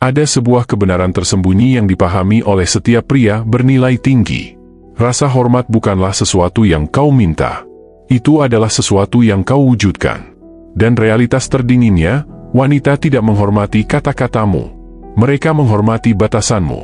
Ada sebuah kebenaran tersembunyi yang dipahami oleh setiap pria bernilai tinggi. Rasa hormat bukanlah sesuatu yang kau minta. Itu adalah sesuatu yang kau wujudkan. Dan realitas terdinginnya, wanita tidak menghormati kata-katamu. Mereka menghormati batasanmu.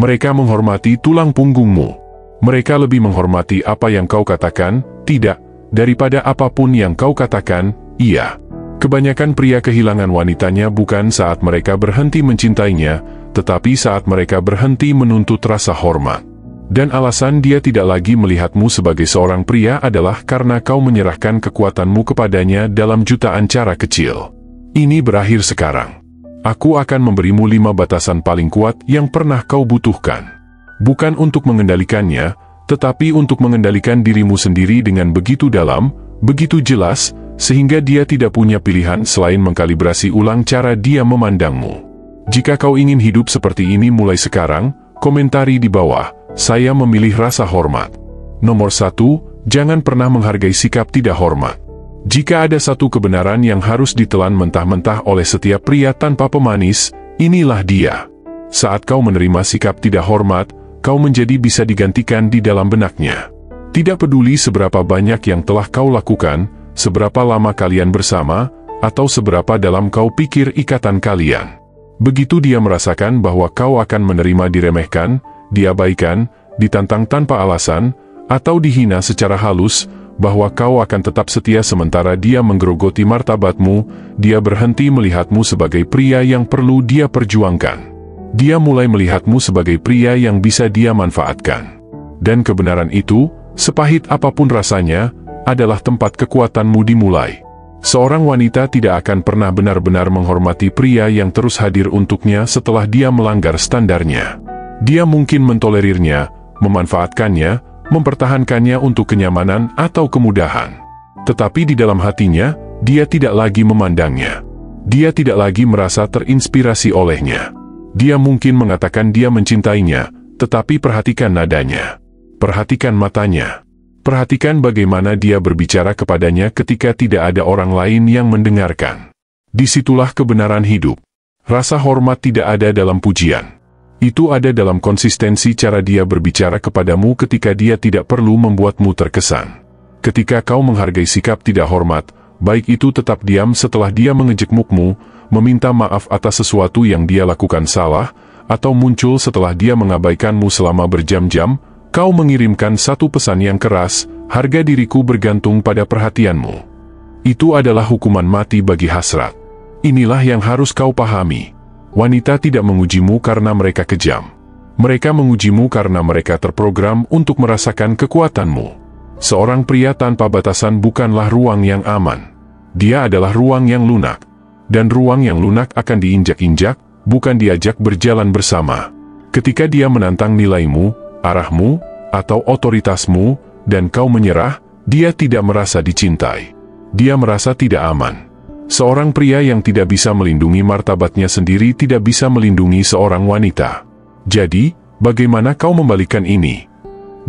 Mereka menghormati tulang punggungmu. Mereka lebih menghormati apa yang kau katakan, tidak, daripada apapun yang kau katakan, iya. Kebanyakan pria kehilangan wanitanya bukan saat mereka berhenti mencintainya, tetapi saat mereka berhenti menuntut rasa hormat. Dan alasan dia tidak lagi melihatmu sebagai seorang pria adalah karena kau menyerahkan kekuatanmu kepadanya dalam jutaan cara kecil. Ini berakhir sekarang. Aku akan memberimu 5 batasan paling kuat yang pernah kau butuhkan. Bukan untuk mengendalikannya, tetapi untuk mengendalikan dirimu sendiri dengan begitu dalam, begitu jelas, sehingga dia tidak punya pilihan selain mengkalibrasi ulang cara dia memandangmu. Jika kau ingin hidup seperti ini mulai sekarang, komentari di bawah, saya memilih rasa hormat. Nomor 1, jangan pernah menghargai sikap tidak hormat. Jika ada satu kebenaran yang harus ditelan mentah-mentah oleh setiap pria tanpa pemanis, inilah dia. Saat kau menerima sikap tidak hormat, kau menjadi bisa digantikan di dalam benaknya. Tidak peduli seberapa banyak yang telah kau lakukan, seberapa lama kalian bersama, atau seberapa dalam kau pikir ikatan kalian. Begitu dia merasakan bahwa kau akan menerima diremehkan, diabaikan, ditantang tanpa alasan, atau dihina secara halus, bahwa kau akan tetap setia sementara dia menggerogoti martabatmu, dia berhenti melihatmu sebagai pria yang perlu dia perjuangkan. Dia mulai melihatmu sebagai pria yang bisa dia manfaatkan. Dan kebenaran itu, sepahit apapun rasanya, adalah tempat kekuatanmu dimulai. Seorang wanita tidak akan pernah benar-benar menghormati pria yang terus hadir untuknya setelah dia melanggar standarnya. Dia mungkin mentolerirnya, memanfaatkannya, mempertahankannya untuk kenyamanan atau kemudahan. Tetapi di dalam hatinya, dia tidak lagi memandangnya. Dia tidak lagi merasa terinspirasi olehnya. Dia mungkin mengatakan dia mencintainya, tetapi perhatikan nadanya. Perhatikan matanya. Perhatikan bagaimana dia berbicara kepadanya ketika tidak ada orang lain yang mendengarkan. Disitulah kebenaran hidup. Rasa hormat tidak ada dalam pujian. Itu ada dalam konsistensi cara dia berbicara kepadamu ketika dia tidak perlu membuatmu terkesan. Ketika kau menghargai sikap tidak hormat, baik itu tetap diam setelah dia mengejekmukmu, meminta maaf atas sesuatu yang dia lakukan salah, atau muncul setelah dia mengabaikanmu selama berjam-jam, kau mengirimkan satu pesan yang keras, harga diriku bergantung pada perhatianmu. Itu adalah hukuman mati bagi hasrat. Inilah yang harus kau pahami. Wanita tidak mengujimu karena mereka kejam. Mereka mengujimu karena mereka terprogram untuk merasakan kekuatanmu. Seorang pria tanpa batasan bukanlah ruang yang aman. Dia adalah ruang yang lunak. Dan ruang yang lunak akan diinjak-injak, bukan diajak berjalan bersama. Ketika dia menantang nilaimu, arahmu, atau otoritasmu, dan kau menyerah, dia tidak merasa dicintai. Dia merasa tidak aman. Seorang pria yang tidak bisa melindungi martabatnya sendiri tidak bisa melindungi seorang wanita. Jadi, bagaimana kau membalikan ini?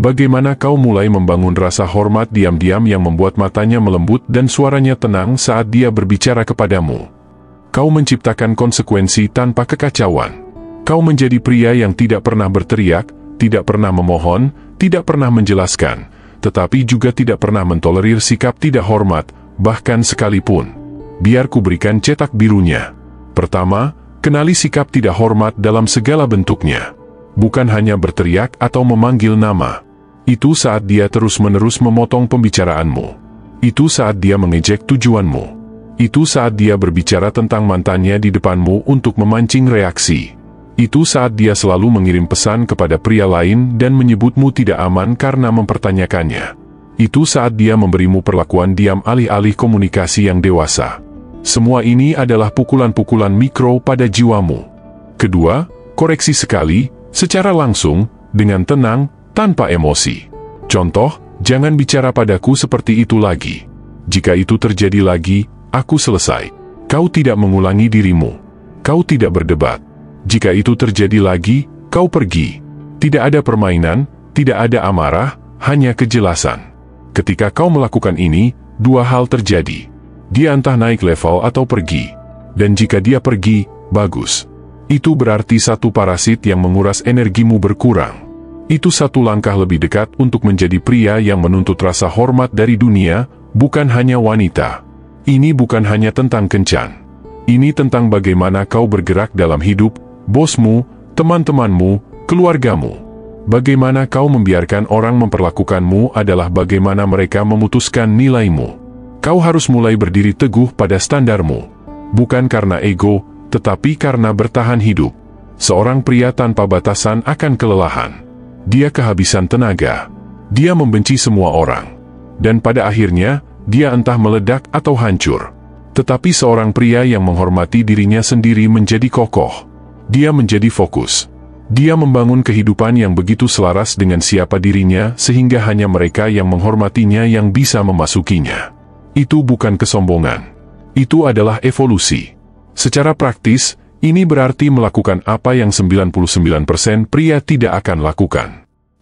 Bagaimana kau mulai membangun rasa hormat diam-diam yang membuat matanya melembut dan suaranya tenang saat dia berbicara kepadamu? Kau menciptakan konsekuensi tanpa kekacauan. Kau menjadi pria yang tidak pernah berteriak, tidak pernah memohon, tidak pernah menjelaskan, tetapi juga tidak pernah mentolerir sikap tidak hormat, bahkan sekalipun. Biar ku berikan cetak birunya. Pertama, kenali sikap tidak hormat dalam segala bentuknya. Bukan hanya berteriak atau memanggil nama. Itu saat dia terus-menerus memotong pembicaraanmu. Itu saat dia mengejek tujuanmu. Itu saat dia berbicara tentang mantannya di depanmu untuk memancing reaksi. Itu saat dia selalu mengirim pesan kepada pria lain dan menyebutmu tidak aman karena mempertanyakannya. Itu saat dia memberimu perlakuan diam alih-alih komunikasi yang dewasa. Semua ini adalah pukulan-pukulan mikro pada jiwamu. Kedua, koreksi sekali, secara langsung, dengan tenang, tanpa emosi. Contoh, jangan bicara padaku seperti itu lagi. Jika itu terjadi lagi, aku selesai. Kau tidak mengulangi dirimu. Kau tidak berdebat. Jika itu terjadi lagi, kau pergi. Tidak ada permainan, tidak ada amarah, hanya kejelasan. Ketika kau melakukan ini, dua hal terjadi. Dia entah naik level atau pergi. Dan jika dia pergi, bagus. Itu berarti satu parasit yang menguras energimu berkurang. Itu satu langkah lebih dekat untuk menjadi pria yang menuntut rasa hormat dari dunia, bukan hanya wanita. Ini bukan hanya tentang kencan. Ini tentang bagaimana kau bergerak dalam hidup, bosmu, teman-temanmu, keluargamu. Bagaimana kau membiarkan orang memperlakukanmu adalah bagaimana mereka memutuskan nilaimu. Kau harus mulai berdiri teguh pada standarmu. Bukan karena ego, tetapi karena bertahan hidup. Seorang pria tanpa batasan akan kelelahan. Dia kehabisan tenaga. Dia membenci semua orang. Dan pada akhirnya, dia entah meledak atau hancur. Tetapi seorang pria yang menghormati dirinya sendiri menjadi kokoh. Dia menjadi fokus. Dia membangun kehidupan yang begitu selaras dengan siapa dirinya sehingga hanya mereka yang menghormatinya yang bisa memasukinya. Itu bukan kesombongan. Itu adalah evolusi. Secara praktis, ini berarti melakukan apa yang 99% pria tidak akan lakukan.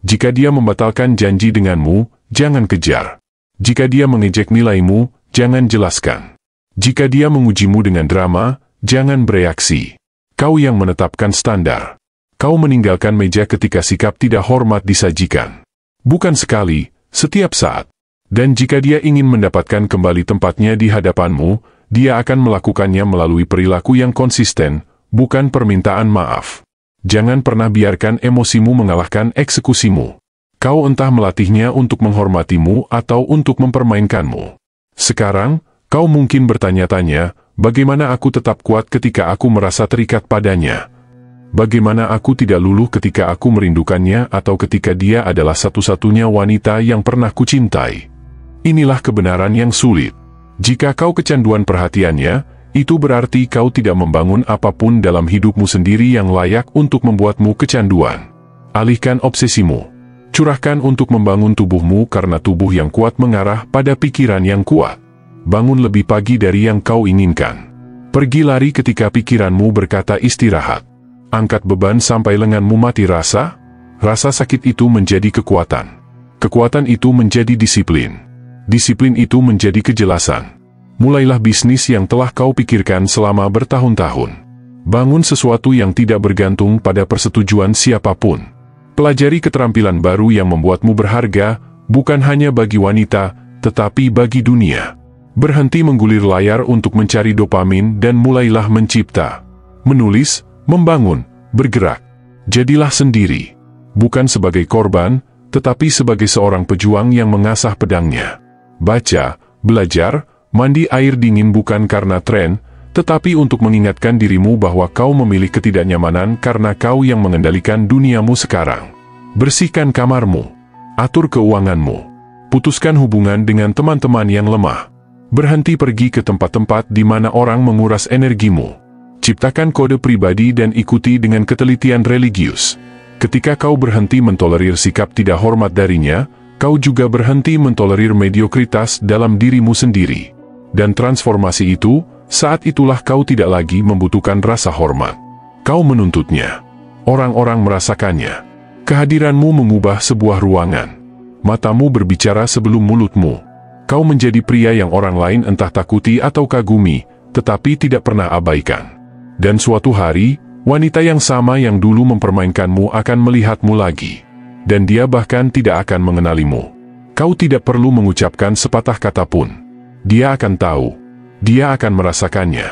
Jika dia membatalkan janji denganmu, jangan kejar. Jika dia mengejek nilaimu, jangan jelaskan. Jika dia mengujimu dengan drama, jangan bereaksi. Kau yang menetapkan standar. Kau meninggalkan meja ketika sikap tidak hormat disajikan. Bukan sekali, setiap saat. Dan jika dia ingin mendapatkan kembali tempatnya di hadapanmu, dia akan melakukannya melalui perilaku yang konsisten, bukan permintaan maaf. Jangan pernah biarkan emosimu mengalahkan eksekusimu. Kau entah melatihnya untuk menghormatimu atau untuk mempermainkanmu. Sekarang, kau mungkin bertanya-tanya, bagaimana aku tetap kuat ketika aku merasa terikat padanya? Bagaimana aku tidak luluh ketika aku merindukannya atau ketika dia adalah satu-satunya wanita yang pernah kucintai? Inilah kebenaran yang sulit. Jika kau kecanduan perhatiannya, itu berarti kau tidak membangun apapun dalam hidupmu sendiri yang layak untuk membuatmu kecanduan. Alihkan obsesimu. Curahkan untuk membangun tubuhmu karena tubuh yang kuat mengarah pada pikiran yang kuat. Bangun lebih pagi dari yang kau inginkan. Pergi lari ketika pikiranmu berkata istirahat. Angkat beban sampai lenganmu mati rasa. Rasa sakit itu menjadi kekuatan. Kekuatan itu menjadi disiplin. Disiplin itu menjadi kejelasan. Mulailah bisnis yang telah kau pikirkan selama bertahun-tahun. Bangun sesuatu yang tidak bergantung pada persetujuan siapapun. Pelajari keterampilan baru yang membuatmu berharga, bukan hanya bagi wanita, tetapi bagi dunia. Berhenti menggulir layar untuk mencari dopamin dan mulailah mencipta. Menulis, membangun, bergerak. Jadilah sendiri. Bukan sebagai korban, tetapi sebagai seorang pejuang yang mengasah pedangnya. Baca, belajar, mandi air dingin bukan karena tren, tetapi untuk mengingatkan dirimu bahwa kau memilih ketidaknyamanan karena kau yang mengendalikan duniamu sekarang. Bersihkan kamarmu. Atur keuanganmu. Putuskan hubungan dengan teman-teman yang lemah. Berhenti pergi ke tempat-tempat di mana orang menguras energimu. Ciptakan kode pribadi dan ikuti dengan ketelitian religius. Ketika kau berhenti mentolerir sikap tidak hormat darinya, kau juga berhenti mentolerir mediokritas dalam dirimu sendiri. Dan transformasi itu, saat itulah kau tidak lagi membutuhkan rasa hormat. Kau menuntutnya. Orang-orang merasakannya. Kehadiranmu mengubah sebuah ruangan. Matamu berbicara sebelum mulutmu. Kau menjadi pria yang orang lain entah takuti atau kagumi, tetapi tidak pernah abaikan. Dan suatu hari, wanita yang sama yang dulu mempermainkanmu akan melihatmu lagi. Dan dia bahkan tidak akan mengenalimu. Kau tidak perlu mengucapkan sepatah kata pun. Dia akan tahu. Dia akan merasakannya.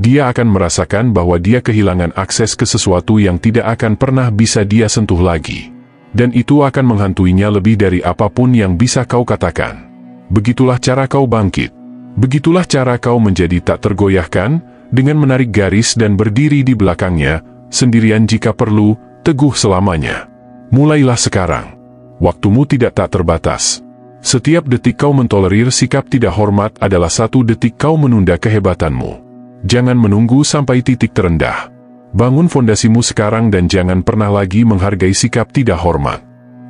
Dia akan merasakan bahwa dia kehilangan akses ke sesuatu yang tidak akan pernah bisa dia sentuh lagi. Dan itu akan menghantuinya lebih dari apapun yang bisa kau katakan. Begitulah cara kau bangkit. Begitulah cara kau menjadi tak tergoyahkan, dengan menarik garis dan berdiri di belakangnya, sendirian jika perlu, teguh selamanya. Mulailah sekarang. Waktumu tidak tak terbatas. Setiap detik kau mentolerir sikap tidak hormat adalah satu detik kau menunda kehebatanmu. Jangan menunggu sampai titik terendah. Bangun fondasimu sekarang dan jangan pernah lagi menghargai sikap tidak hormat.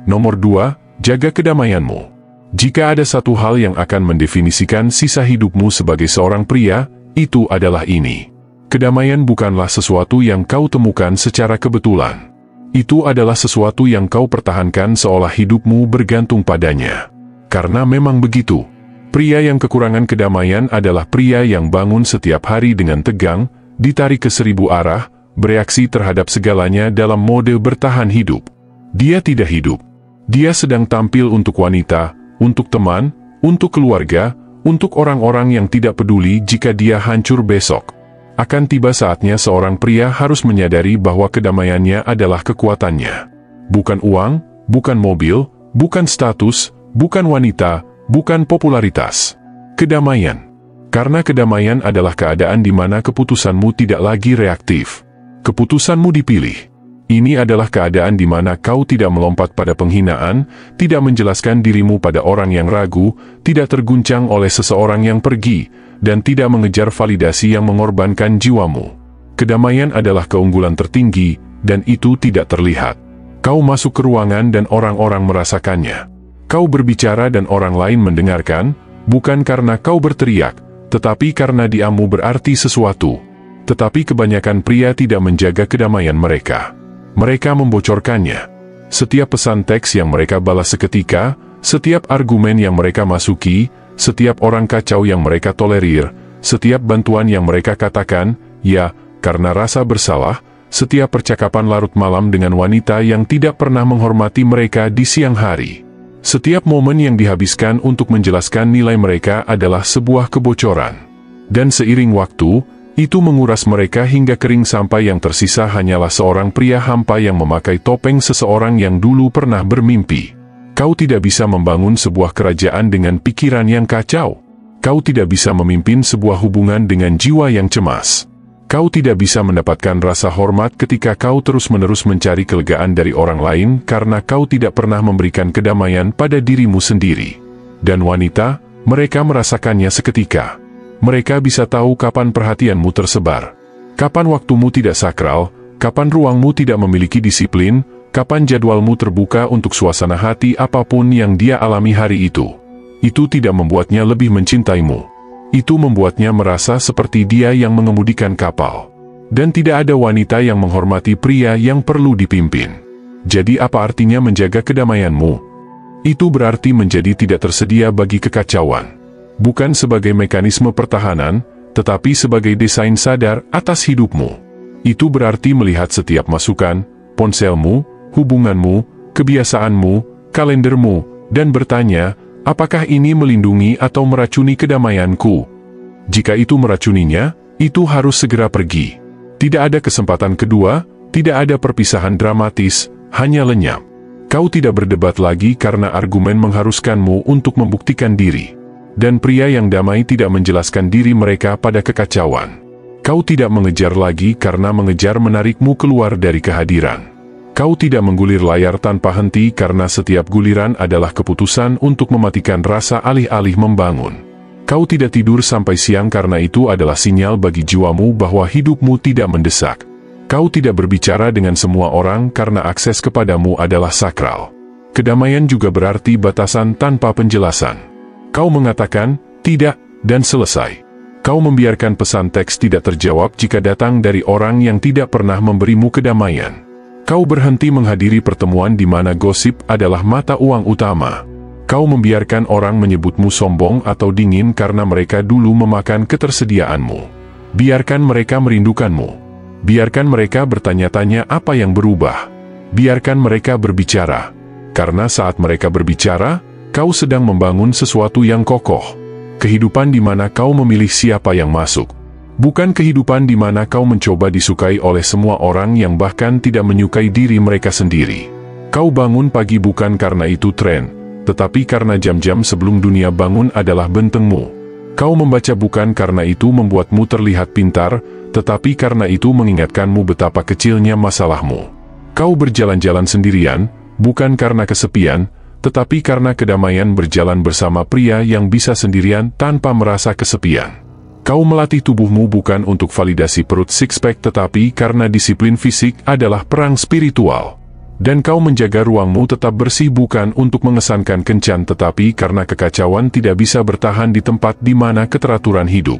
Nomor 2, jaga kedamaianmu. Jika ada satu hal yang akan mendefinisikan sisa hidupmu sebagai seorang pria, itu adalah ini. Kedamaian bukanlah sesuatu yang kau temukan secara kebetulan. Itu adalah sesuatu yang kau pertahankan seolah hidupmu bergantung padanya. Karena memang begitu. Pria yang kekurangan kedamaian adalah pria yang bangun setiap hari dengan tegang, ditarik ke 1000 arah, bereaksi terhadap segalanya dalam mode bertahan hidup. Dia tidak hidup. Dia sedang tampil untuk wanita, untuk teman, untuk keluarga, untuk orang-orang yang tidak peduli jika dia hancur besok. Akan tiba saatnya seorang pria harus menyadari bahwa kedamaiannya adalah kekuatannya. Bukan uang, bukan mobil, bukan status, bukan wanita, bukan popularitas. Kedamaian. Karena kedamaian adalah keadaan di mana keputusanmu tidak lagi reaktif. Keputusanmu dipilih. Ini adalah keadaan di mana kau tidak melompat pada penghinaan, tidak menjelaskan dirimu pada orang yang ragu, tidak terguncang oleh seseorang yang pergi, dan tidak mengejar validasi yang mengorbankan jiwamu. Kedamaian adalah keunggulan tertinggi, dan itu tidak terlihat. Kau masuk ke ruangan dan orang-orang merasakannya. Kau berbicara dan orang lain mendengarkan, bukan karena kau berteriak, tetapi karena diammu berarti sesuatu. Tetapi kebanyakan pria tidak menjaga kedamaian mereka. Mereka membocorkannya. Setiap pesan teks yang mereka balas seketika, setiap argumen yang mereka masuki, setiap orang kacau yang mereka tolerir, setiap bantuan yang mereka katakan, ya, karena rasa bersalah, setiap percakapan larut malam dengan wanita yang tidak pernah menghormati mereka di siang hari. Setiap momen yang dihabiskan untuk menjelaskan nilai mereka adalah sebuah kebocoran. Dan seiring waktu, itu menguras mereka hingga kering sampai yang tersisa hanyalah seorang pria hampa yang memakai topeng seseorang yang dulu pernah bermimpi. Kau tidak bisa membangun sebuah kerajaan dengan pikiran yang kacau. Kau tidak bisa memimpin sebuah hubungan dengan jiwa yang cemas. Kau tidak bisa mendapatkan rasa hormat ketika kau terus-menerus mencari kelegaan dari orang lain karena kau tidak pernah memberikan kedamaian pada dirimu sendiri. Dan wanita, mereka merasakannya seketika. Mereka bisa tahu kapan perhatianmu tersebar, kapan waktumu tidak sakral, kapan ruangmu tidak memiliki disiplin, kapan jadwalmu terbuka untuk suasana hati apapun yang dia alami hari itu. Itu tidak membuatnya lebih mencintaimu. Itu membuatnya merasa seperti dia yang mengemudikan kapal. Dan tidak ada wanita yang menghormati pria yang perlu dipimpin. Jadi apa artinya menjaga kedamaianmu? Itu berarti menjadi tidak tersedia bagi kekacauan. Bukan sebagai mekanisme pertahanan, tetapi sebagai desain sadar atas hidupmu. Itu berarti melihat setiap masukan, ponselmu, hubunganmu, kebiasaanmu, kalendermu, dan bertanya, apakah ini melindungi atau meracuni kedamaianku? Jika itu meracuninya, itu harus segera pergi. Tidak ada kesempatan kedua, tidak ada perpisahan dramatis, hanya lenyap. Kau tidak berdebat lagi karena argumen mengharuskanmu untuk membuktikan diri. Dan pria yang damai tidak menjelaskan diri mereka pada kekacauan. Kau tidak mengejar lagi karena mengejar menarikmu keluar dari kehadiran. Kau tidak menggulir layar tanpa henti karena setiap guliran adalah keputusan untuk mematikan rasa alih-alih membangun. Kau tidak tidur sampai siang karena itu adalah sinyal bagi jiwamu bahwa hidupmu tidak mendesak. Kau tidak berbicara dengan semua orang karena akses kepadamu adalah sakral. Kedamaian juga berarti batasan tanpa penjelasan. Kau mengatakan, tidak, dan selesai. Kau membiarkan pesan teks tidak terjawab jika datang dari orang yang tidak pernah memberimu kedamaian. Kau berhenti menghadiri pertemuan di mana gosip adalah mata uang utama. Kau membiarkan orang menyebutmu sombong atau dingin karena mereka dulu memakan ketersediaanmu. Biarkan mereka merindukanmu. Biarkan mereka bertanya-tanya apa yang berubah. Biarkan mereka berbicara. Karena saat mereka berbicara, kau sedang membangun sesuatu yang kokoh. Kehidupan di mana kau memilih siapa yang masuk. Bukan kehidupan di mana kau mencoba disukai oleh semua orang yang bahkan tidak menyukai diri mereka sendiri. Kau bangun pagi bukan karena itu tren, tetapi karena jam-jam sebelum dunia bangun adalah bentengmu. Kau membaca bukan karena itu membuatmu terlihat pintar, tetapi karena itu mengingatkanmu betapa kecilnya masalahmu. Kau berjalan-jalan sendirian, bukan karena kesepian, tetapi karena kedamaian berjalan bersama pria yang bisa sendirian tanpa merasa kesepian. Kau melatih tubuhmu bukan untuk validasi perut six-pack tetapi karena disiplin fisik adalah perang spiritual. Dan kau menjaga ruangmu tetap bersih bukan untuk mengesankan kencan tetapi karena kekacauan tidak bisa bertahan di tempat di mana keteraturan hidup.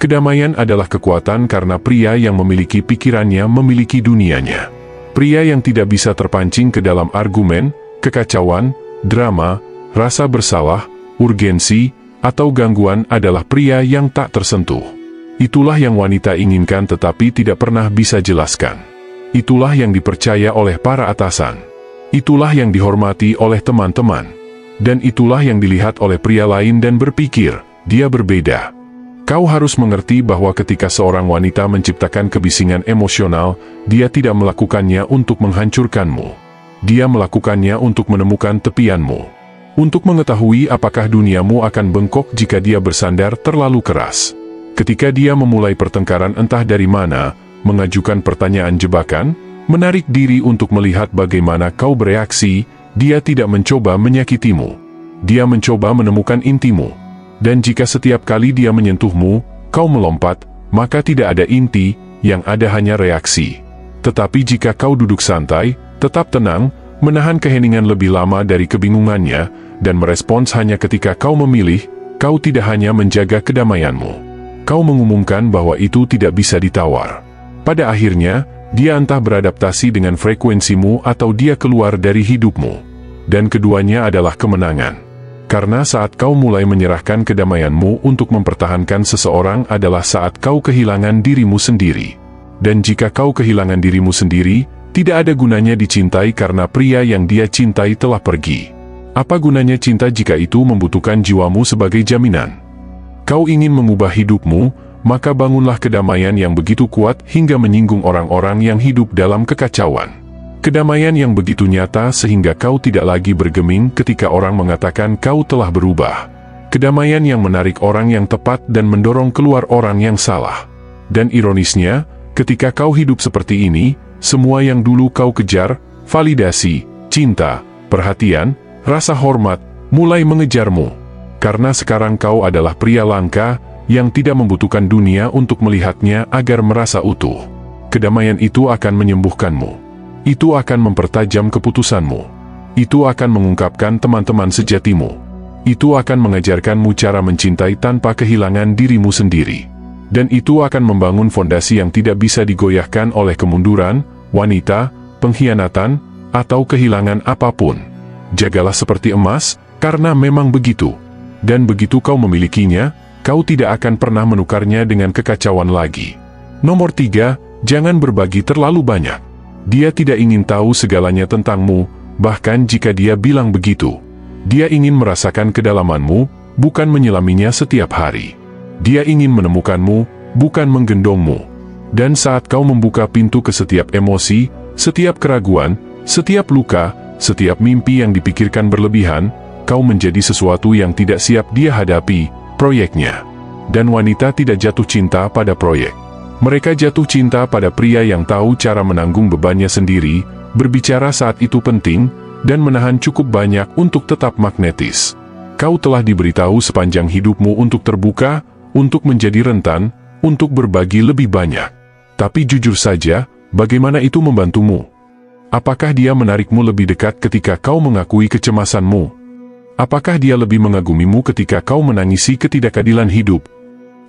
Kedamaian adalah kekuatan karena pria yang memiliki pikirannya memiliki dunianya. Pria yang tidak bisa terpancing ke dalam argumen, kekacauan, drama, rasa bersalah, urgensi, atau gangguan adalah pria yang tak tersentuh. Itulah yang wanita inginkan tetapi tidak pernah bisa jelaskan. Itulah yang dipercaya oleh para atasan. Itulah yang dihormati oleh teman-teman. Dan itulah yang dilihat oleh pria lain dan berpikir, dia berbeda. Kau harus mengerti bahwa ketika seorang wanita menciptakan kebisingan emosional, dia tidak melakukannya untuk menghancurkanmu. Dia melakukannya untuk menemukan tepianmu. Untuk mengetahui apakah duniamu akan bengkok jika dia bersandar terlalu keras. Ketika dia memulai pertengkaran entah dari mana, mengajukan pertanyaan jebakan, menarik diri untuk melihat bagaimana kau bereaksi, dia tidak mencoba menyakitimu. Dia mencoba menemukan intimu. Dan jika setiap kali dia menyentuhmu, kau melompat, maka tidak ada inti, yang ada hanya reaksi. Tetapi jika kau duduk santai, tetap tenang, menahan keheningan lebih lama dari kebingungannya, dan merespons hanya ketika kau memilih, kau tidak hanya menjaga kedamaianmu. Kau mengumumkan bahwa itu tidak bisa ditawar. Pada akhirnya, dia entah beradaptasi dengan frekuensimu atau dia keluar dari hidupmu. Dan keduanya adalah kemenangan. Karena saat kau mulai menyerahkan kedamaianmu untuk mempertahankan seseorang adalah saat kau kehilangan dirimu sendiri. Dan jika kau kehilangan dirimu sendiri, tidak ada gunanya dicintai karena pria yang dia cintai telah pergi. Apa gunanya cinta jika itu membutuhkan jiwamu sebagai jaminan? Kau ingin mengubah hidupmu, maka bangunlah kedamaian yang begitu kuat hingga menyinggung orang-orang yang hidup dalam kekacauan. Kedamaian yang begitu nyata sehingga kau tidak lagi bergeming ketika orang mengatakan kau telah berubah. Kedamaian yang menarik orang yang tepat dan mendorong keluar orang yang salah. Dan ironisnya, ketika kau hidup seperti ini, semua yang dulu kau kejar, validasi, cinta, perhatian, rasa hormat, mulai mengejarmu. Karena sekarang kau adalah pria langka, yang tidak membutuhkan dunia untuk melihatnya agar merasa utuh. Kedamaian itu akan menyembuhkanmu. Itu akan mempertajam keputusanmu. Itu akan mengungkapkan teman-teman sejatimu. Itu akan mengajarkanmu cara mencintai tanpa kehilangan dirimu sendiri. Dan itu akan membangun fondasi yang tidak bisa digoyahkan oleh kemunduran, wanita, pengkhianatan, atau kehilangan apapun. Jagalah seperti emas, karena memang begitu. Dan begitu kau memilikinya, kau tidak akan pernah menukarnya dengan kekacauan lagi. Nomor 3, jangan berbagi terlalu banyak. Dia tidak ingin tahu segalanya tentangmu, bahkan jika dia bilang begitu. Dia ingin merasakan kedalamanmu, bukan menyelaminya setiap hari. Dia ingin menemukanmu, bukan menggendongmu. Dan saat kau membuka pintu ke setiap emosi, setiap keraguan, setiap luka, setiap mimpi yang dipikirkan berlebihan, kau menjadi sesuatu yang tidak siap dia hadapi, proyeknya. Dan wanita tidak jatuh cinta pada proyek. Mereka jatuh cinta pada pria yang tahu cara menanggung bebannya sendiri, berbicara saat itu penting, dan menahan cukup banyak untuk tetap magnetis. Kau telah diberitahu sepanjang hidupmu untuk terbuka, untuk menjadi rentan, untuk berbagi lebih banyak. Tapi jujur saja, bagaimana itu membantumu? Apakah dia menarikmu lebih dekat ketika kau mengakui kecemasanmu? Apakah dia lebih mengagumimu ketika kau menangisi ketidakadilan hidup?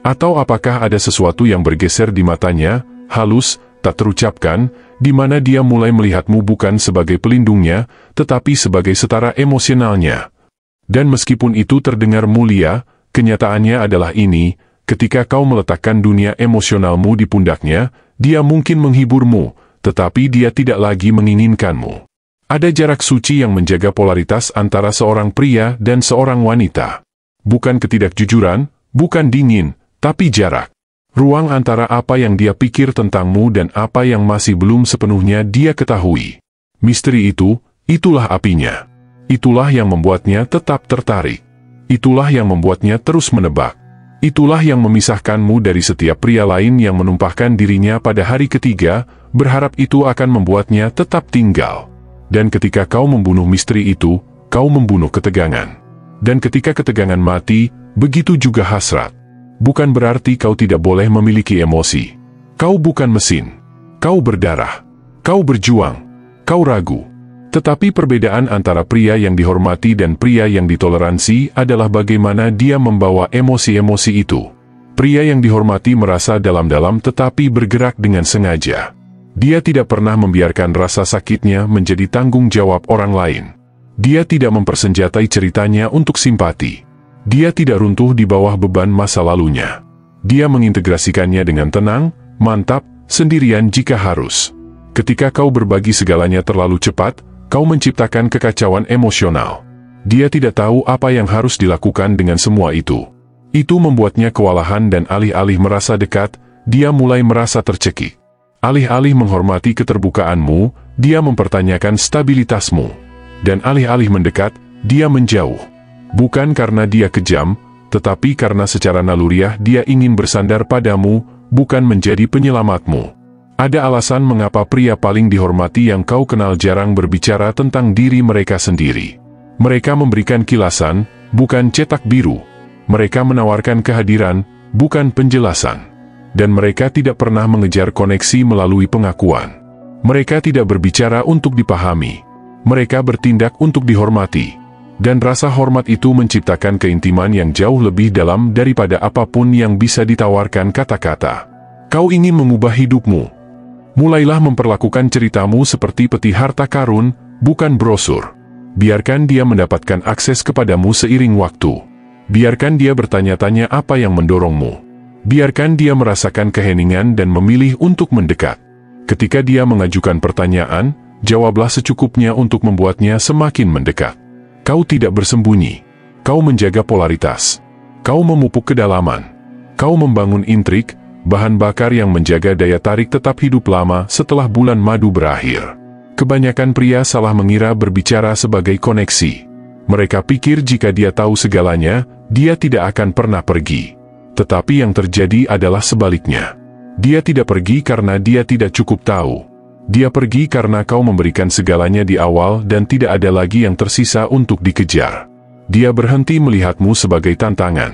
Atau apakah ada sesuatu yang bergeser di matanya, halus, tak terucapkan, di mana dia mulai melihatmu bukan sebagai pelindungnya, tetapi sebagai setara emosionalnya? Dan meskipun itu terdengar mulia, kenyataannya adalah ini, ketika kau meletakkan dunia emosionalmu di pundaknya, dia mungkin menghiburmu, tetapi dia tidak lagi menginginkanmu. Ada jarak suci yang menjaga polaritas antara seorang pria dan seorang wanita. Bukan ketidakjujuran, bukan dingin, tapi jarak. Ruang antara apa yang dia pikir tentangmu dan apa yang masih belum sepenuhnya dia ketahui. Misteri itu, itulah apinya. Itulah yang membuatnya tetap tertarik. Itulah yang membuatnya terus menebak. Itulah yang memisahkanmu dari setiap pria lain yang menumpahkan dirinya pada hari ketiga, berharap itu akan membuatnya tetap tinggal. Dan ketika kau membunuh misteri itu, kau membunuh ketegangan. Dan ketika ketegangan mati, begitu juga hasrat. Bukan berarti kau tidak boleh memiliki emosi. Kau bukan mesin. Kau berdarah. Kau berjuang. Kau ragu. Tetapi perbedaan antara pria yang dihormati dan pria yang ditoleransi adalah bagaimana dia membawa emosi-emosi itu. Pria yang dihormati merasa dalam-dalam tetapi bergerak dengan sengaja. Dia tidak pernah membiarkan rasa sakitnya menjadi tanggung jawab orang lain. Dia tidak mempersenjatai ceritanya untuk simpati. Dia tidak runtuh di bawah beban masa lalunya. Dia mengintegrasikannya dengan tenang, mantap, sendirian jika harus. Ketika kau berbagi segalanya terlalu cepat, kau menciptakan kekacauan emosional. Dia tidak tahu apa yang harus dilakukan dengan semua itu. Itu membuatnya kewalahan dan alih-alih merasa dekat, dia mulai merasa tercekik. Alih-alih menghormati keterbukaanmu, dia mempertanyakan stabilitasmu. Dan alih-alih mendekat, dia menjauh. Bukan karena dia kejam, tetapi karena secara naluriah dia ingin bersandar padamu, bukan menjadi penyelamatmu. Ada alasan mengapa pria paling dihormati yang kau kenal jarang berbicara tentang diri mereka sendiri. Mereka memberikan kilasan, bukan cetak biru. Mereka menawarkan kehadiran, bukan penjelasan. Dan mereka tidak pernah mengejar koneksi melalui pengakuan. Mereka tidak berbicara untuk dipahami. Mereka bertindak untuk dihormati. Dan rasa hormat itu menciptakan keintiman yang jauh lebih dalam daripada apapun yang bisa ditawarkan kata-kata. Kau ingin mengubah hidupmu. Mulailah memperlakukan ceritamu seperti peti harta karun, bukan brosur. Biarkan dia mendapatkan akses kepadamu seiring waktu. Biarkan dia bertanya-tanya apa yang mendorongmu. Biarkan dia merasakan keheningan dan memilih untuk mendekat. Ketika dia mengajukan pertanyaan, jawablah secukupnya untuk membuatnya semakin mendekat. Kau tidak bersembunyi. Kau menjaga polaritas. Kau memupuk kedalaman. Kau membangun intrik, bahan bakar yang menjaga daya tarik tetap hidup lama setelah bulan madu berakhir. Kebanyakan pria salah mengira berbicara sebagai koneksi. Mereka pikir jika dia tahu segalanya, dia tidak akan pernah pergi. Tetapi yang terjadi adalah sebaliknya. Dia tidak pergi karena dia tidak cukup tahu. Dia pergi karena kau memberikan segalanya di awal dan tidak ada lagi yang tersisa untuk dikejar. Dia berhenti melihatmu sebagai tantangan.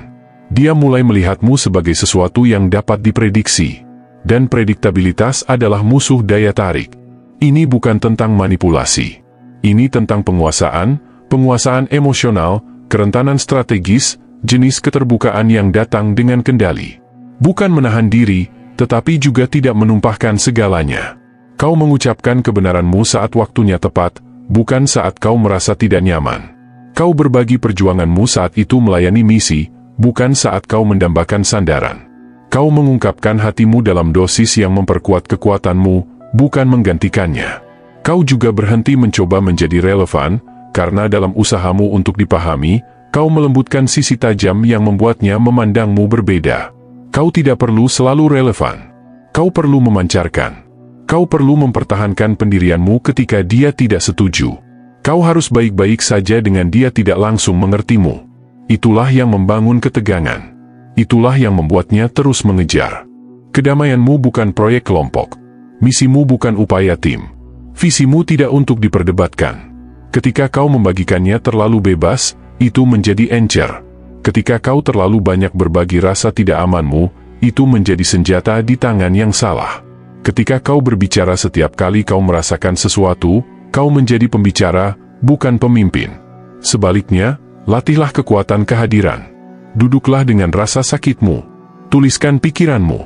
Dia mulai melihatmu sebagai sesuatu yang dapat diprediksi. Dan prediktabilitas adalah musuh daya tarik. Ini bukan tentang manipulasi. Ini tentang penguasaan emosional, kerentanan strategis, jenis keterbukaan yang datang dengan kendali. Bukan menahan diri, tetapi juga tidak menumpahkan segalanya. Kau mengucapkan kebenaranmu saat waktunya tepat, bukan saat kau merasa tidak nyaman. Kau berbagi perjuanganmu saat itu melayani misi, bukan saat kau mendambakan sandaran. Kau mengungkapkan hatimu dalam dosis yang memperkuat kekuatanmu, bukan menggantikannya. Kau juga berhenti mencoba menjadi relevan, karena dalam usahamu untuk dipahami, kau melembutkan sisi tajam yang membuatnya memandangmu berbeda. Kau tidak perlu selalu relevan. Kau perlu memancarkan. Kau perlu mempertahankan pendirianmu ketika dia tidak setuju. Kau harus baik-baik saja dengan dia tidak langsung mengertimu. Itulah yang membangun ketegangan. Itulah yang membuatnya terus mengejar. Kedamaianmu bukan proyek kelompok. Misimu bukan upaya tim. Visimu tidak untuk diperdebatkan. Ketika kau membagikannya terlalu bebas, itu menjadi encer. Ketika kau terlalu banyak berbagi rasa tidak amanmu, itu menjadi senjata di tangan yang salah. Ketika kau berbicara setiap kali kau merasakan sesuatu, kau menjadi pembicara, bukan pemimpin. Sebaliknya, latihlah kekuatan kehadiran. Duduklah dengan rasa sakitmu. Tuliskan pikiranmu.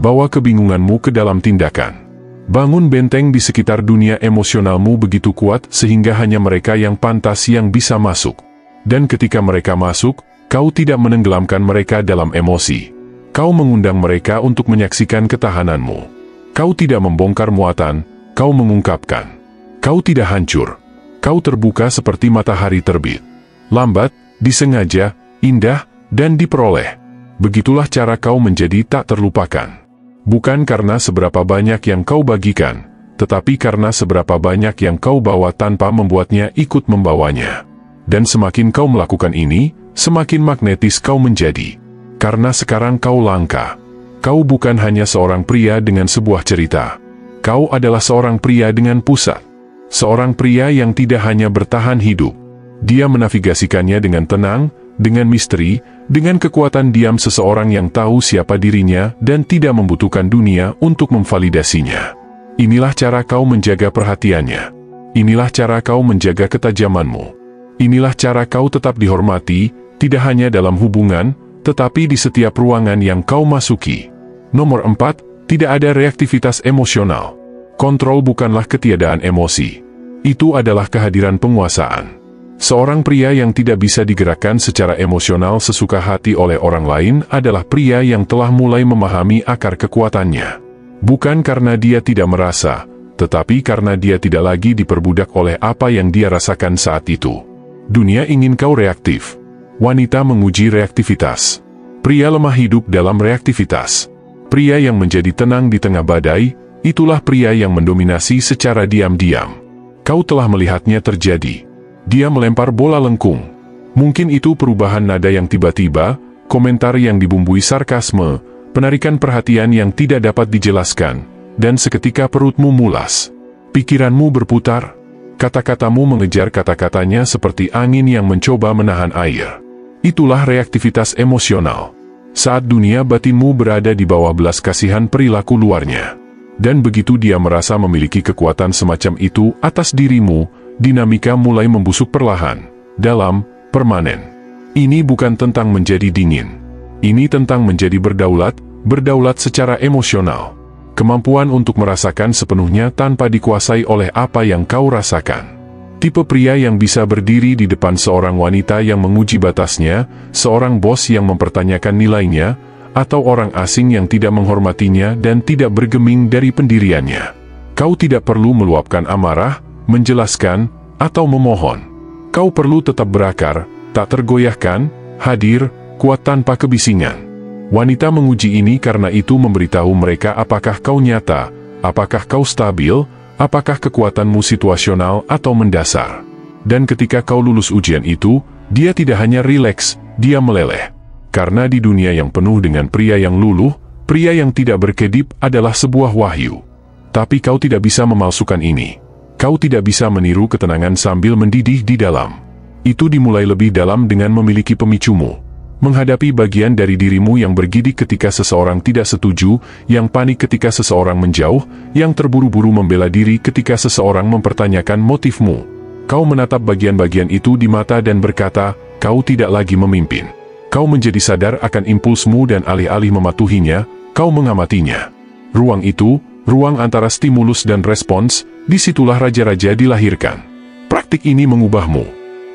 Bawa kebingunganmu ke dalam tindakan. Bangun benteng di sekitar dunia emosionalmu begitu kuat sehingga hanya mereka yang pantas yang bisa masuk. Dan ketika mereka masuk, kau tidak menenggelamkan mereka dalam emosi. Kau mengundang mereka untuk menyaksikan ketahananmu. Kau tidak membongkar muatan, kau mengungkapkan. Kau tidak hancur. Kau terbuka seperti matahari terbit. Lambat, disengaja, indah, dan diperoleh. Begitulah cara kau menjadi tak terlupakan. Bukan karena seberapa banyak yang kau bagikan, tetapi karena seberapa banyak yang kau bawa tanpa membuatnya ikut membawanya. Dan semakin kau melakukan ini, semakin magnetis kau menjadi. Karena sekarang kau langka. Kau bukan hanya seorang pria dengan sebuah cerita. Kau adalah seorang pria dengan pusat. Seorang pria yang tidak hanya bertahan hidup. Dia menavigasikannya dengan tenang, dengan misteri, dengan kekuatan diam seseorang yang tahu siapa dirinya dan tidak membutuhkan dunia untuk memvalidasinya. Inilah cara kau menjaga perhatiannya. Inilah cara kau menjaga ketajamanmu. Inilah cara kau tetap dihormati, tidak hanya dalam hubungan, tetapi di setiap ruangan yang kau masuki. Nomor 4, tidak ada reaktivitas emosional. Kontrol bukanlah ketiadaan emosi. Itu adalah kehadiran penguasaan. Seorang pria yang tidak bisa digerakkan secara emosional sesuka hati oleh orang lain adalah pria yang telah mulai memahami akar kekuatannya. Bukan karena dia tidak merasa, tetapi karena dia tidak lagi diperbudak oleh apa yang dia rasakan saat itu. Dunia ingin kau reaktif. Wanita menguji reaktivitas. Pria lemah hidup dalam reaktivitas. Pria yang menjadi tenang di tengah badai, itulah pria yang mendominasi secara diam-diam. Kau telah melihatnya terjadi. Dia melempar bola lengkung. Mungkin itu perubahan nada yang tiba-tiba, komentar yang dibumbui sarkasme, penarikan perhatian yang tidak dapat dijelaskan, dan seketika perutmu mulas. Pikiranmu berputar. Kata-katamu mengejar kata-katanya seperti angin yang mencoba menahan air. Itulah reaktivitas emosional. Saat dunia batinmu berada di bawah belas kasihan perilaku luarnya. Dan begitu dia merasa memiliki kekuatan semacam itu atas dirimu, dinamika mulai membusuk perlahan, dalam, permanen. Ini bukan tentang menjadi dingin. Ini tentang menjadi berdaulat secara emosional. Kemampuan untuk merasakan sepenuhnya tanpa dikuasai oleh apa yang kau rasakan. Tipe pria yang bisa berdiri di depan seorang wanita yang menguji batasnya, seorang bos yang mempertanyakan nilainya, atau orang asing yang tidak menghormatinya dan tidak bergeming dari pendiriannya. Kau tidak perlu meluapkan amarah, menjelaskan, atau memohon. Kau perlu tetap berakar, tak tergoyahkan, hadir, kuat tanpa kebisingan. Wanita menguji ini karena itu memberitahu mereka apakah kau nyata, apakah kau stabil, apakah kekuatanmu situasional atau mendasar. Dan ketika kau lulus ujian itu, dia tidak hanya rileks, dia meleleh. Karena di dunia yang penuh dengan pria yang luluh, pria yang tidak berkedip adalah sebuah wahyu. Tapi kau tidak bisa memalsukan ini. Kau tidak bisa meniru ketenangan sambil mendidih di dalam. Itu dimulai lebih dalam dengan memiliki pemicumu. Menghadapi bagian dari dirimu yang bergidik ketika seseorang tidak setuju, yang panik ketika seseorang menjauh, yang terburu-buru membela diri ketika seseorang mempertanyakan motifmu. Kau menatap bagian-bagian itu di mata dan berkata, kau tidak lagi memimpin. Kau menjadi sadar akan impulsmu dan alih-alih mematuhinya, kau mengamatinya. Ruang itu, ruang antara stimulus dan respons, disitulah raja-raja dilahirkan. Praktik ini mengubahmu.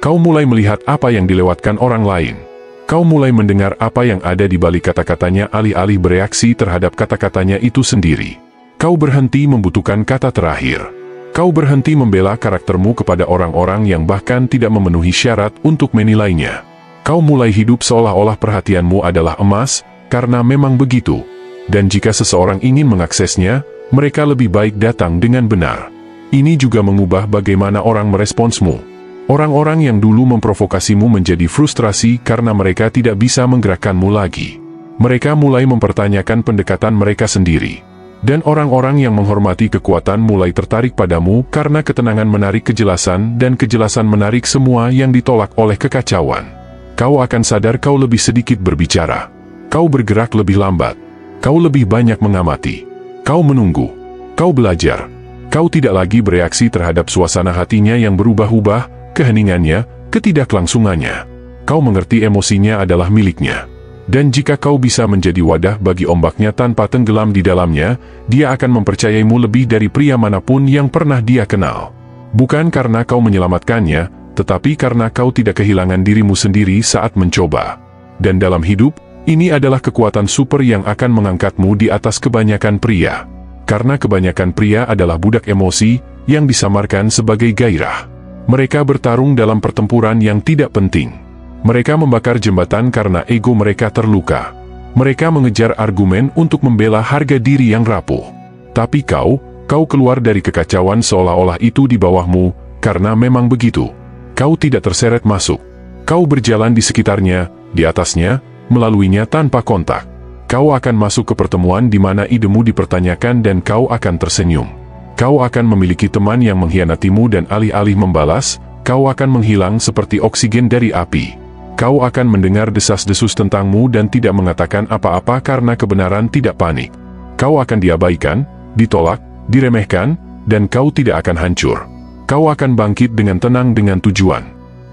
Kau mulai melihat apa yang dilewatkan orang lain. Kau mulai mendengar apa yang ada di balik kata-katanya alih-alih bereaksi terhadap kata-katanya itu sendiri. Kau berhenti membutuhkan kata terakhir. Kau berhenti membela karaktermu kepada orang-orang yang bahkan tidak memenuhi syarat untuk menilainya. Kau mulai hidup seolah-olah perhatianmu adalah emas, karena memang begitu. Dan jika seseorang ingin mengaksesnya, mereka lebih baik datang dengan benar. Ini juga mengubah bagaimana orang meresponsmu. Orang-orang yang dulu memprovokasimu menjadi frustrasi karena mereka tidak bisa menggerakkanmu lagi. Mereka mulai mempertanyakan pendekatan mereka sendiri. Dan orang-orang yang menghormati kekuatan mulai tertarik padamu karena ketenangan menarik kejelasan dan kejelasan menarik semua yang ditolak oleh kekacauan. Kau akan sadar kau lebih sedikit berbicara. Kau bergerak lebih lambat. Kau lebih banyak mengamati. Kau menunggu. Kau belajar. Kau tidak lagi bereaksi terhadap suasana hatinya yang berubah-ubah, keheningannya, ketidaklangsungannya. Kau mengerti emosinya adalah miliknya. Dan jika kau bisa menjadi wadah bagi ombaknya tanpa tenggelam di dalamnya, dia akan mempercayaimu lebih dari pria manapun yang pernah dia kenal. Bukan karena kau menyelamatkannya, tetapi karena kau tidak kehilangan dirimu sendiri saat mencoba. Dan dalam hidup, ini adalah kekuatan super yang akan mengangkatmu di atas kebanyakan pria. Karena kebanyakan pria adalah budak emosi, yang disamarkan sebagai gairah. Mereka bertarung dalam pertempuran yang tidak penting. Mereka membakar jembatan karena ego mereka terluka. Mereka mengejar argumen untuk membela harga diri yang rapuh. Tapi kau keluar dari kekacauan seolah-olah itu di bawahmu, karena memang begitu. Kau tidak terseret masuk. Kau berjalan di sekitarnya, di atasnya, melaluinya tanpa kontak. Kau akan masuk ke pertemuan di mana idemu dipertanyakan dan kau akan tersenyum. Kau akan memiliki teman yang mengkhianatimu dan alih-alih membalas, kau akan menghilang seperti oksigen dari api. Kau akan mendengar desas-desus tentangmu dan tidak mengatakan apa-apa karena kebenaran tidak panik. Kau akan diabaikan, ditolak, diremehkan, dan kau tidak akan hancur. Kau akan bangkit dengan tenang dengan tujuan.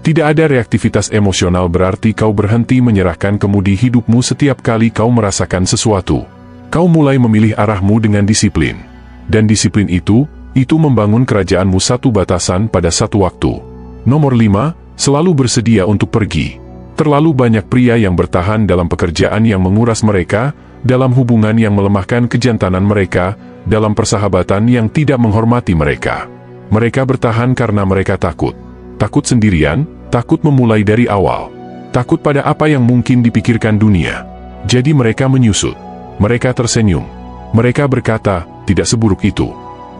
Tidak ada reaktivitas emosional berarti kau berhenti menyerahkan kemudi hidupmu setiap kali kau merasakan sesuatu. Kau mulai memilih arahmu dengan disiplin. Dan disiplin itu membangun kerajaanmu satu batasan pada satu waktu. Nomor 5, selalu bersedia untuk pergi. Terlalu banyak pria yang bertahan dalam pekerjaan yang menguras mereka, dalam hubungan yang melemahkan kejantanan mereka, dalam persahabatan yang tidak menghormati mereka. Mereka bertahan karena mereka takut. Takut sendirian, takut memulai dari awal. Takut pada apa yang mungkin dipikirkan dunia. Jadi mereka menyusut. Mereka tersenyum. Mereka berkata, tidak seburuk itu.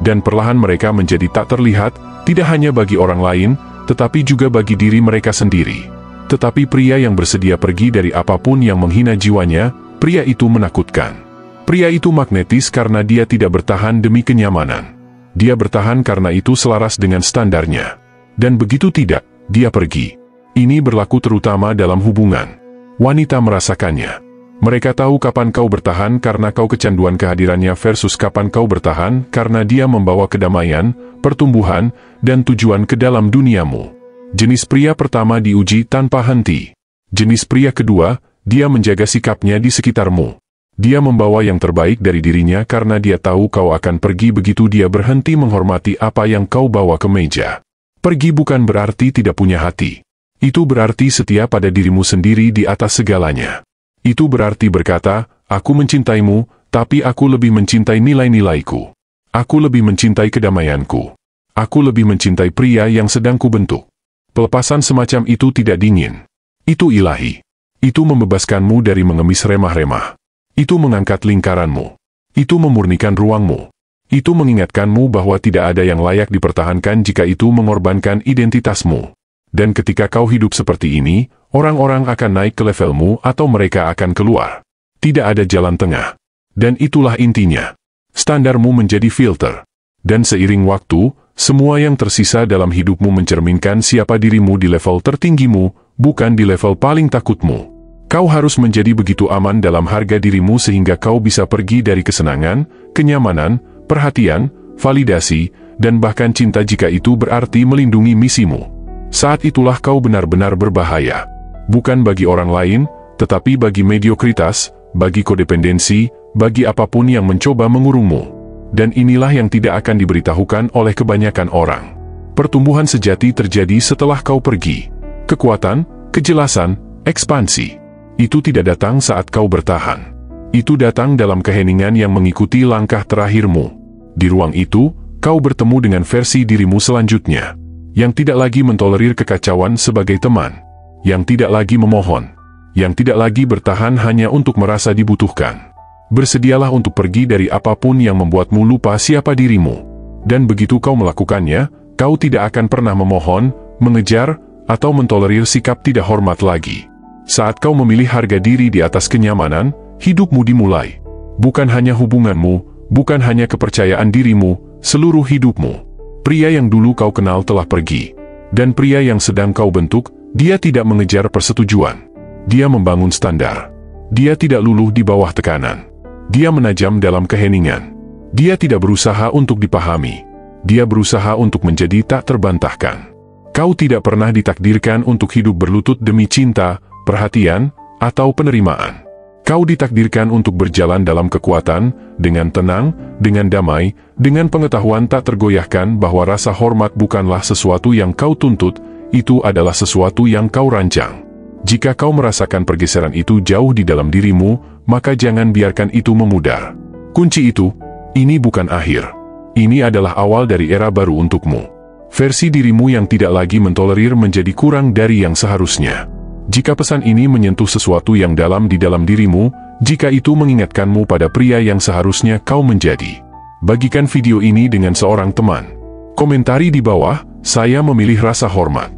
Dan perlahan mereka menjadi tak terlihat, tidak hanya bagi orang lain, tetapi juga bagi diri mereka sendiri. Tetapi pria yang bersedia pergi dari apapun yang menghina jiwanya, pria itu menakutkan. Pria itu magnetis karena dia tidak bertahan demi kenyamanan. Dia bertahan karena itu selaras dengan standarnya. Dan begitu tidak, dia pergi. Ini berlaku terutama dalam hubungan. Wanita merasakannya. Mereka tahu kapan kau bertahan karena kau kecanduan kehadirannya versus kapan kau bertahan karena dia membawa kedamaian, pertumbuhan, dan tujuan ke dalam duniamu. Jenis pria pertama diuji tanpa henti. Jenis pria kedua, dia menjaga sikapnya di sekitarmu. Dia membawa yang terbaik dari dirinya karena dia tahu kau akan pergi begitu dia berhenti menghormati apa yang kau bawa ke meja. Pergi bukan berarti tidak punya hati. Itu berarti setia pada dirimu sendiri di atas segalanya. Itu berarti berkata, aku mencintaimu, tapi aku lebih mencintai nilai-nilaiku. Aku lebih mencintai kedamaianku. Aku lebih mencintai pria yang sedang kubentuk. Pelepasan semacam itu tidak dingin. Itu ilahi. Itu membebaskanmu dari mengemis remah-remah. Itu mengangkat lingkaranmu. Itu memurnikan ruangmu. Itu mengingatkanmu bahwa tidak ada yang layak dipertahankan jika itu mengorbankan identitasmu. Dan ketika kau hidup seperti ini, orang-orang akan naik ke levelmu atau mereka akan keluar. Tidak ada jalan tengah. Dan itulah intinya. Standarmu menjadi filter. Dan seiring waktu, semua yang tersisa dalam hidupmu mencerminkan siapa dirimu di level tertinggimu, bukan di level paling takutmu. Kau harus menjadi begitu aman dalam harga dirimu sehingga kau bisa pergi dari kesenangan, kenyamanan, perhatian, validasi, dan bahkan cinta jika itu berarti melindungi misimu. Saat itulah kau benar-benar berbahaya. Bukan bagi orang lain, tetapi bagi mediokritas, bagi kodependensi, bagi apapun yang mencoba mengurungmu. Dan inilah yang tidak akan diberitahukan oleh kebanyakan orang. Pertumbuhan sejati terjadi setelah kau pergi. Kekuatan, kejelasan, ekspansi. Itu tidak datang saat kau bertahan. Itu datang dalam keheningan yang mengikuti langkah terakhirmu. Di ruang itu, kau bertemu dengan versi dirimu selanjutnya. Yang tidak lagi mentolerir kekacauan sebagai teman. Yang tidak lagi memohon. Yang tidak lagi bertahan hanya untuk merasa dibutuhkan. Bersedialah untuk pergi dari apapun yang membuatmu lupa siapa dirimu. Dan begitu kau melakukannya, kau tidak akan pernah memohon, mengejar, atau mentolerir sikap tidak hormat lagi. Saat kau memilih harga diri di atas kenyamanan, hidupmu dimulai. Bukan hanya hubunganmu, bukan hanya kepercayaan dirimu, seluruh hidupmu. Pria yang dulu kau kenal telah pergi. Dan pria yang sedang kau bentuk, dia tidak mengejar persetujuan. Dia membangun standar. Dia tidak luluh di bawah tekanan. Dia menajam dalam keheningan. Dia tidak berusaha untuk dipahami. Dia berusaha untuk menjadi tak terbantahkan. Kau tidak pernah ditakdirkan untuk hidup berlutut demi cinta, perhatian, atau penerimaan. Kau ditakdirkan untuk berjalan dalam kekuatan, dengan tenang, dengan damai, dengan pengetahuan tak tergoyahkan bahwa rasa hormat bukanlah sesuatu yang kau tuntut, itu adalah sesuatu yang kau rancang. Jika kau merasakan pergeseran itu jauh di dalam dirimu, maka jangan biarkan itu memudar. Kunci itu, ini bukan akhir. Ini adalah awal dari era baru untukmu. Versi dirimu yang tidak lagi mentolerir menjadi kurang dari yang seharusnya. Jika pesan ini menyentuh sesuatu yang dalam di dalam dirimu, jika itu mengingatkanmu pada pria yang seharusnya kau menjadi, bagikan video ini dengan seorang teman. Komentari di bawah, saya memilih rasa hormat.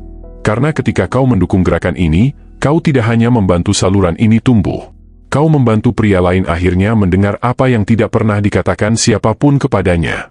Karena ketika kau mendukung gerakan ini, kau tidak hanya membantu saluran ini tumbuh. Kau membantu pria lain akhirnya mendengar apa yang tidak pernah dikatakan siapapun kepadanya.